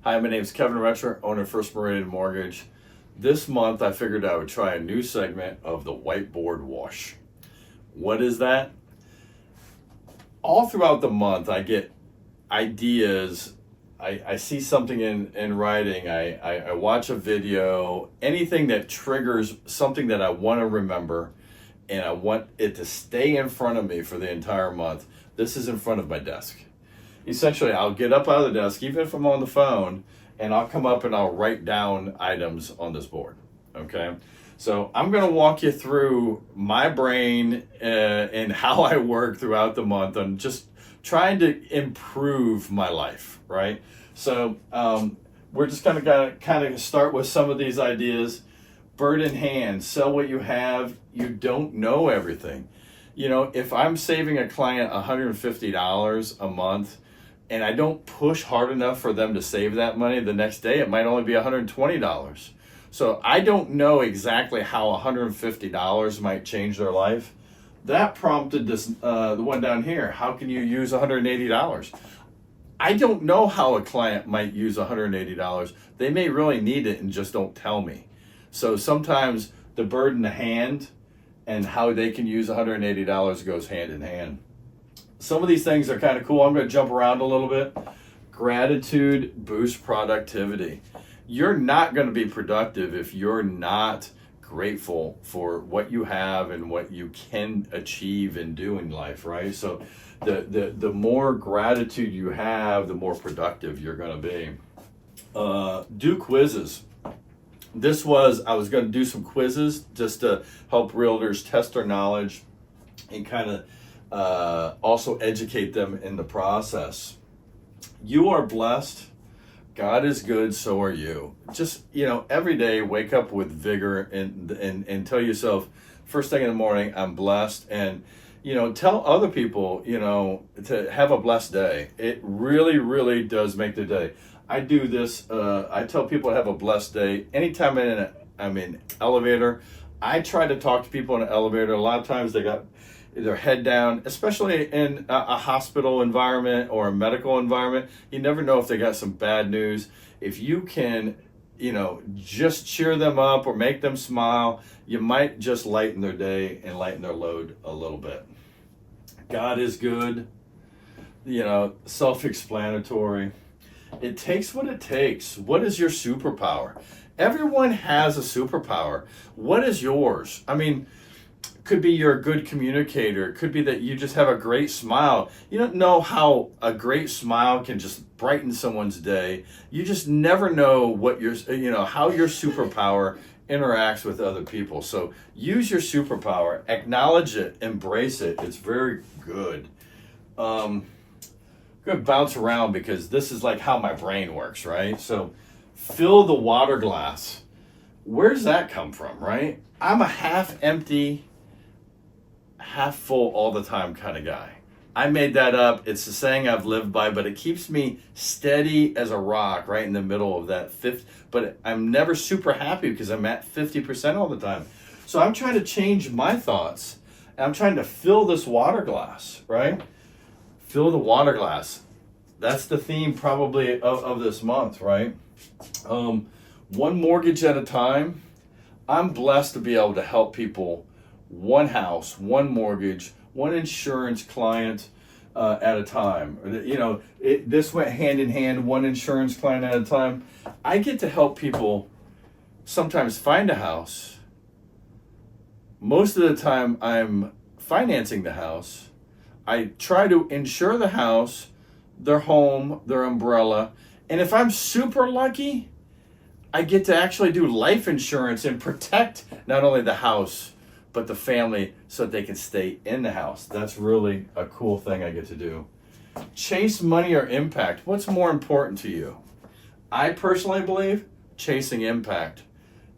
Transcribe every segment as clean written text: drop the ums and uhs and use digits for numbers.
Hi, my name is Kevin Retcher, owner of First Meridian Mortgage. This month I figured I would try a new segment of the Whiteboard Wash. What is that? All throughout the month I get ideas. I see something in writing, I watch a video, anything that triggers something that I want to remember and I want it to stay in front of me for the entire month. This is in front of my desk. Essentially, I'll get up out of the desk, even if I'm on the phone, and I'll come up and I'll write down items on this board, okay? So I'm gonna walk you through my brain and how I work throughout the month on just trying to improve my life, right? So we're just gonna start with some of these ideas. Bird in hand, sell what you have. You don't know everything. You know, if I'm saving a client $150 a month and I don't push hard enough for them to save that money, the next day it might only be $120. So I don't know exactly how $150 might change their life. That prompted this, the one down here. How can you use $180? I don't know how a client might use $180. They may really need it and just don't tell me. So sometimes the bird in the hand and how they can use $180 goes hand in hand. Some of these things are kind of cool. I'm going to jump around a little bit. Gratitude boosts productivity. You're not going to be productive if you're not grateful for what you have and what you can achieve and do in life, right? So the more gratitude you have, the more productive you're going to be. Do quizzes. I was going to do some quizzes just to help realtors test their knowledge and kind of also educate them in the process. You are blessed. God is good, so are you. Just, every day wake up with vigor and tell yourself, first thing in the morning, I'm blessed. And, tell other people, to have a blessed day. It really, really does make the day. I do this, I tell people to have a blessed day. Anytime I'm in elevator, I try to talk to people in an elevator. A lot of times they got their head down, especially in a hospital environment or a medical environment. You never know if they got some bad news. If you can, just cheer them up or make them smile, you might just lighten their day and lighten their load a little bit. God is good, self-explanatory. It takes what it takes. What is your superpower? Everyone has a superpower. What is yours? I mean, could be you're a good communicator. It could be that you just have a great smile. You don't know how a great smile can just brighten someone's day. You just never know what how your superpower interacts with other people. So use your superpower, acknowledge it, embrace it. It's very good. I'm gonna bounce around because this is like how my brain works, right? So fill the water glass. Where does that come from, right? I'm a half empty, half full all the time kind of guy. I made that up. It's the saying I've lived by, but it keeps me steady as a rock right in the middle of that but I'm never super happy because I'm at 50% all the time. So I'm trying to change my thoughts. I'm trying to fill this water glass, right? Fill the water glass. That's the theme probably of this month, right? One mortgage at a time. I'm blessed to be able to help people one house, one mortgage, one insurance client at a time. This went hand in hand, one insurance client at a time. I get to help people sometimes find a house. Most of the time I'm financing the house. I try to insure the house, their home, their umbrella. And if I'm super lucky, I get to actually do life insurance and protect not only the house, but the family so that they can stay in the house. That's really a cool thing I get to do. Chase money or impact. What's more important to you? I personally believe chasing impact.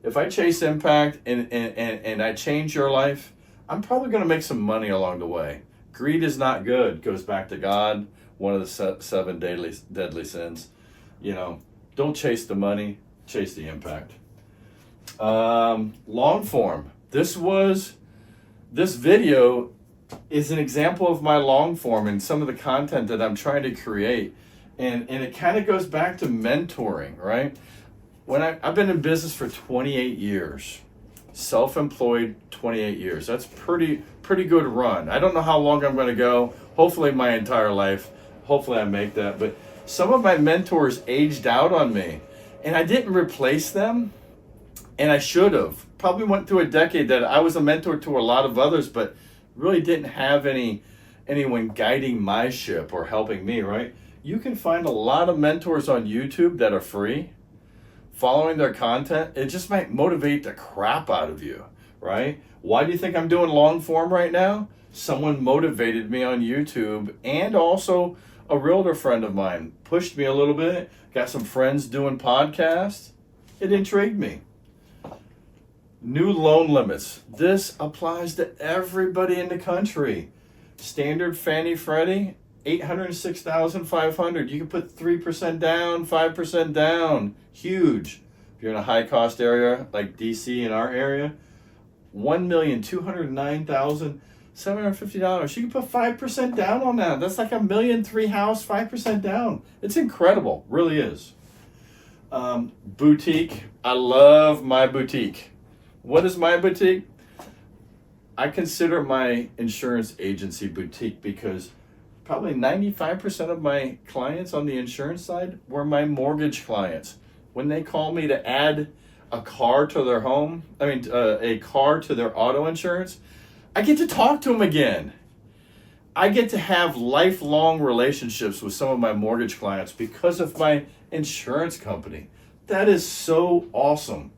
If I chase impact and I change your life, I'm probably going to make some money along the way. Greed is not good. Goes back to God, one of the 7 deadly sins. Don't chase the money, chase the impact. Long form. This video is an example of my long form and some of the content that I'm trying to create. And it kind of goes back to mentoring, right? When I've been in business for 28 years, self-employed 28 years. That's pretty good run. I don't know how long I'm going to go. Hopefully my entire life. Hopefully I make that. But some of my mentors aged out on me, and I didn't replace them, and I should have. Probably went through a decade that I was a mentor to a lot of others, but really didn't have anyone guiding my ship or helping me, right? You can find a lot of mentors on YouTube that are free. Following their content, it just might motivate the crap out of you, right? Why do you think I'm doing long form right now? Someone motivated me on YouTube, and also a realtor friend of mine pushed me a little bit. Got some friends doing podcasts. It intrigued me. New loan limits. This applies to everybody in the country. Standard Fannie Freddie, $806,500. You can put 3% down, 5% down. Huge. If you're in a high cost area like DC in our area, $1,209,750. You can put 5% down on that. That's like $1.3 million house, 5% down. It's incredible, really is. Boutique. I love my boutique. What is my boutique? I consider my insurance agency boutique because probably 95% of my clients on the insurance side were my mortgage clients. When they call me to add a car to their home, a car to their auto insurance, I get to talk to them again. I get to have lifelong relationships with some of my mortgage clients because of my insurance company. That is so awesome.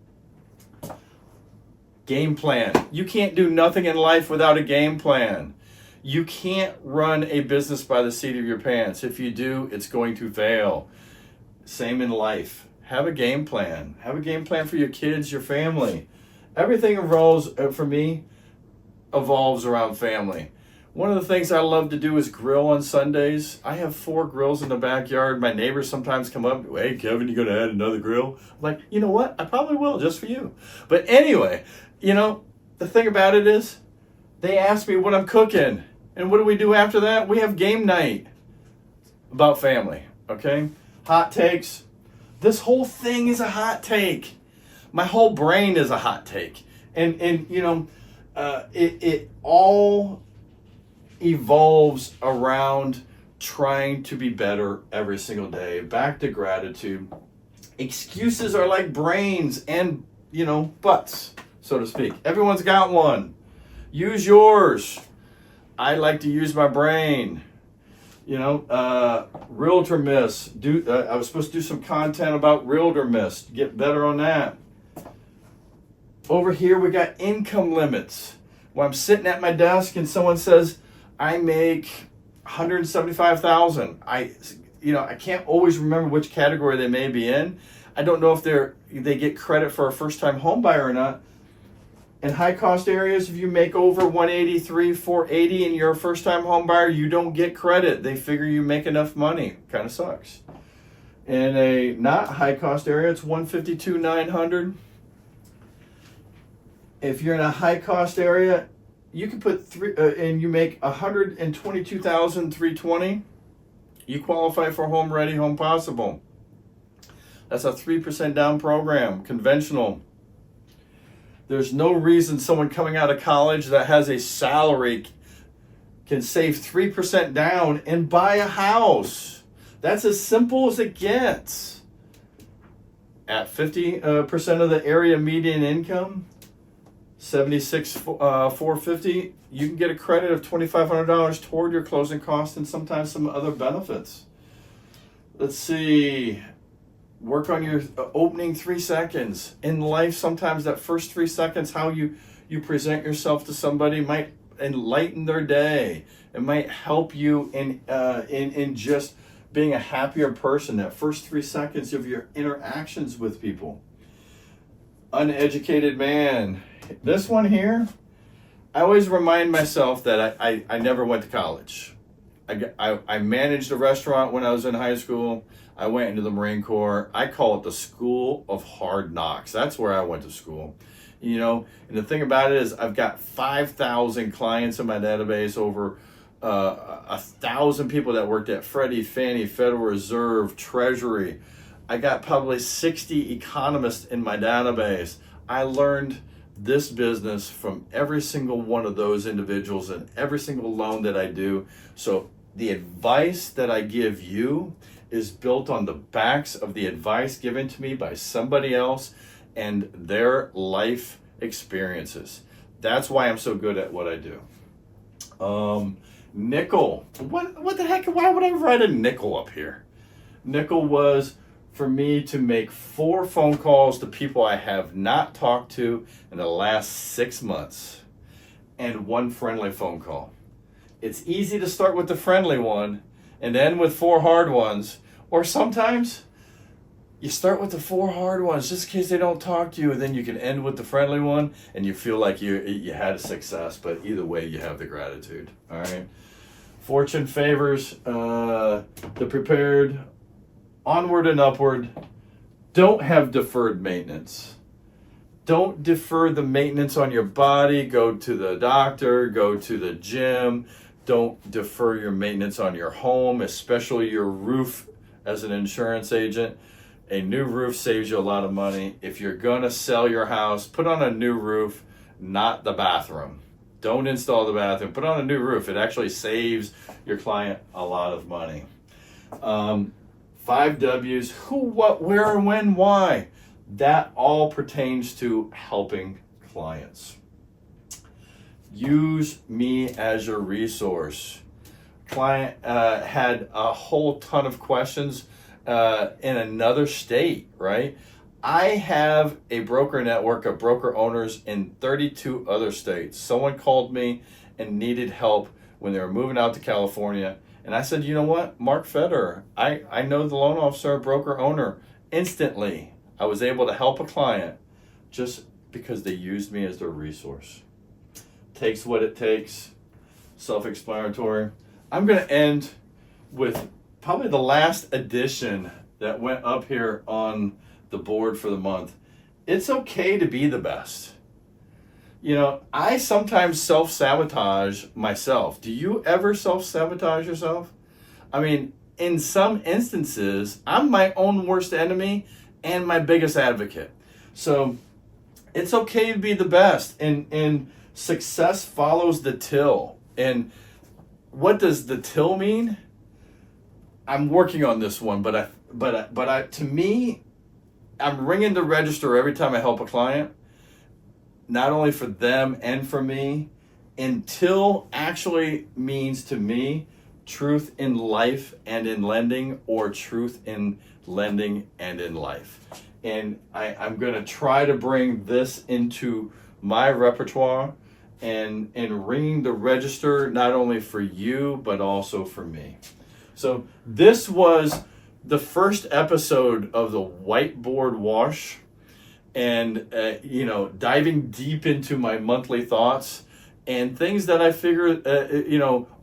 Game plan. You can't do nothing in life without a game plan. You can't run a business by the seat of your pants. If you do, it's going to fail. Same in life. Have a game plan. Have a game plan for your kids, your family. Everything evolves around family. One of the things I love to do is grill on Sundays. I have 4 grills in the backyard. My neighbors sometimes come up, hey, Kevin, you going to add another grill? I'm like, you know what? I probably will, just for you. But anyway, the thing about it is, they ask me what I'm cooking. And what do we do after that? We have game night about family, okay? Hot takes. This whole thing is a hot take. My whole brain is a hot take. And it all evolves around trying to be better every single day. Back to gratitude. Excuses are like brains and, butts, so to speak. Everyone's got one. Use yours. I like to use my brain. Realtor myths. I was supposed to do some content about realtor myths. Get better on that. Over here we got income limits. When I'm sitting at my desk and someone says, I make $175,000. I can't always remember which category they may be in. I don't know if they get credit for a first-time home buyer or not. In high-cost areas, if you make over $183,000, $480,000 and you're a first-time home buyer, you don't get credit. They figure you make enough money. Kind of sucks. In a not high-cost area, it's $152,000, $900,000. If you're in a high-cost area, you can put and you make $122,320. You qualify for Home Ready, Home Possible. That's a 3% down program, conventional. There's no reason someone coming out of college that has a salary can save 3% down and buy a house. That's as simple as it gets. At 50% of the area median income, $76,450, you can get a credit of $2,500 toward your closing costs and sometimes some other benefits. Let's see. Work on your opening 3 seconds. In life, sometimes that first 3 seconds, how you present yourself to somebody might enlighten their day. It might help you in just being a happier person. That first 3 seconds of your interactions with people. Uneducated man. This one here, I always remind myself that I never went to college. I managed a restaurant when I was in high school. I went into the Marine Corps. I call it the School of Hard Knocks. That's where I went to school. And the thing about it is I've got 5,000 clients in my database, over 1,000 people that worked at Freddie, Fannie, Federal Reserve, Treasury. I got probably 60 economists in my database. I learned this business from every single one of those individuals and every single loan that I do. So the advice that I give you is built on the backs of the advice given to me by somebody else and their life experiences. That's why I'm so good at what I do. Nickel. What the heck? Why would I write a nickel up here? Nickel was for me to make 4 phone calls to people I have not talked to in the last 6 months and 1 friendly phone call. It's easy to start with the friendly one and end with 4 hard ones, or sometimes you start with the 4 hard ones just in case they don't talk to you, and then you can end with the friendly one and you feel like you had a success, but either way you have the gratitude. All right. Fortune favors the prepared. Onward and upward. Don't have deferred maintenance. Don't defer the maintenance on your body. Go to the doctor, go to the gym. Don't defer your maintenance on your home, especially your roof. As an insurance agent, a new roof saves you a lot of money. If you're gonna sell your house, put on a new roof, not the bathroom. Don't install the bathroom, put on a new roof. It actually saves your client a lot of money. 5 W's, who, what, where, when, why. That all pertains to helping clients. Use me as your resource. Client had a whole ton of questions in another state, right? I have a broker network of broker owners in 32 other states. Someone called me and needed help when they were moving out to California. And I said, you know what, Mark Federer, I know the loan officer, broker owner. Instantly, I was able to help a client just because they used me as their resource. Takes what it takes, self-explanatory. I'm going to end with probably the last addition that went up here on the board for the month. It's okay to be the best. You know, I sometimes self-sabotage myself. Do you ever self-sabotage yourself? I mean, in some instances, I'm my own worst enemy and my biggest advocate. So it's okay to be the best. And success follows the till. And what does the till mean? I'm working on this one, but to me, I'm ringing the register every time I help a client. Not only for them and for me. Until actually means to me truth in life and in lending, or truth in lending and in life. And I'm going to try to bring this into my repertoire and ringing the register, not only for you, but also for me. So this was the first episode of the Whiteboard Wash. And, diving deep into my monthly thoughts and things that I figure,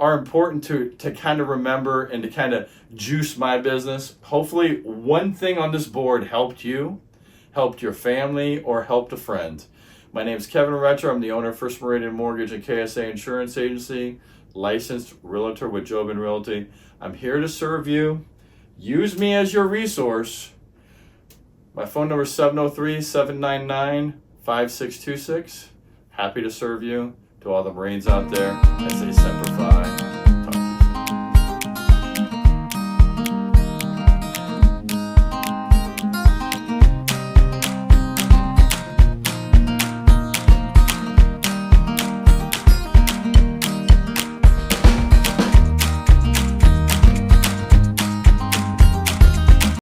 are important to kind of remember and to kind of juice my business. Hopefully one thing on this board helped you, helped your family, or helped a friend. My name is Kevin Retcher. I'm the owner of First Meridian Mortgage and KSA Insurance Agency, licensed realtor with Jobin Realty. I'm here to serve you. Use me as your resource. My phone number is 703-799-5626. Happy to serve you. To all the Marines out there, I say Semper Fi.